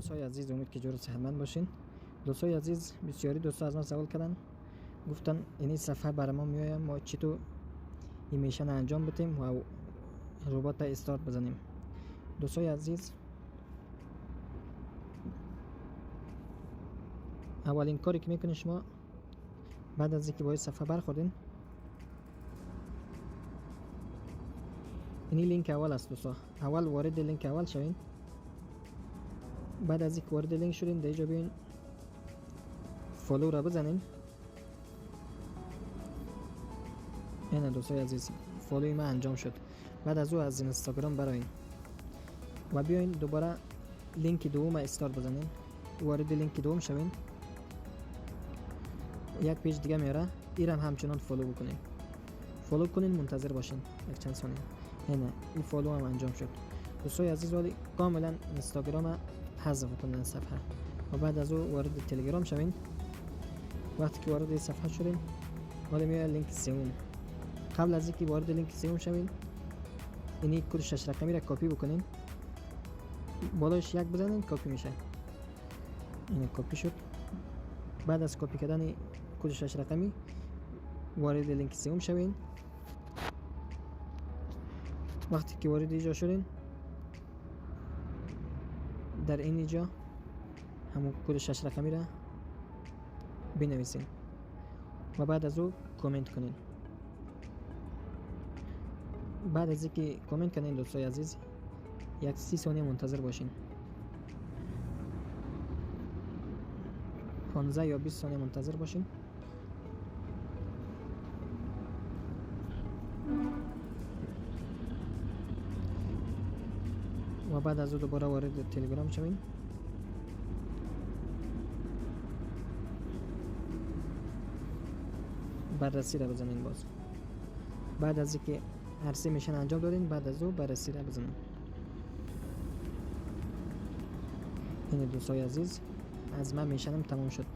دوستای عزیز، امید که جور صحتمند باشین. دوستای عزیز، بسیاری دوستا از من سوال کردن، گفتن این صفحه برای ما میآید، ما چطور این میشن انجام بدیم و ربات استارت بزنیم. دوستای عزیز، اولین کاری که میکنین شما بعد از اینکه با صفحه برخوردین، این لینک اول است دوستا. اول وارد لینک اول شوین. بعد از اینکه وارد لینک شدین، در اینجا بیاین فالو را بزنین. این دوستای عزیز، فالوی ما انجام شد. بعد از او از اینستاگرام براین و بیاین دوباره لینک دوم استارت بزنین. وارد لینک دوم شوین، یک پیج دیگه میاره، ایرم همچنان فالو بکنین. فالو کنین، منتظر باشین یک چند ثانیه. این فالو هم انجام شد. دوستای عزیز، ولی کاملا اینستاگرام حذف کنین صفحه و بعد از او وارد تلگرام شوین. وقتی که وارد صفحه شدین، ولی میاد لینک سوم. قبل از اینکه وارد لینک سوم شوین، این کد 6 رقمی را کپی بکنین، بالاش یک بزنین، کپی میشه. این کپی شد. بعد از کپی کردن کد 6 رقمی، وارد لینک سوم شوین. وقتی که وارد اینجا شدین، در اینجا همون کد 6 رقمی را بنویسین و بعد از او کامنت کنین. بعد از اینکه کامنت کنین دوستای عزیز، یک 30 ثانیه منتظر باشین. 15 یا 20 ثانیه منتظر باشین. و بعد از او دوباره وارد تلگرام شوین. بررسی را بزنین باز. بعد از اینکه هر سه میشن انجام دادین، بعد از او بررسی را بزنین. این دوستای عزیز، از من میشنم تمام شد.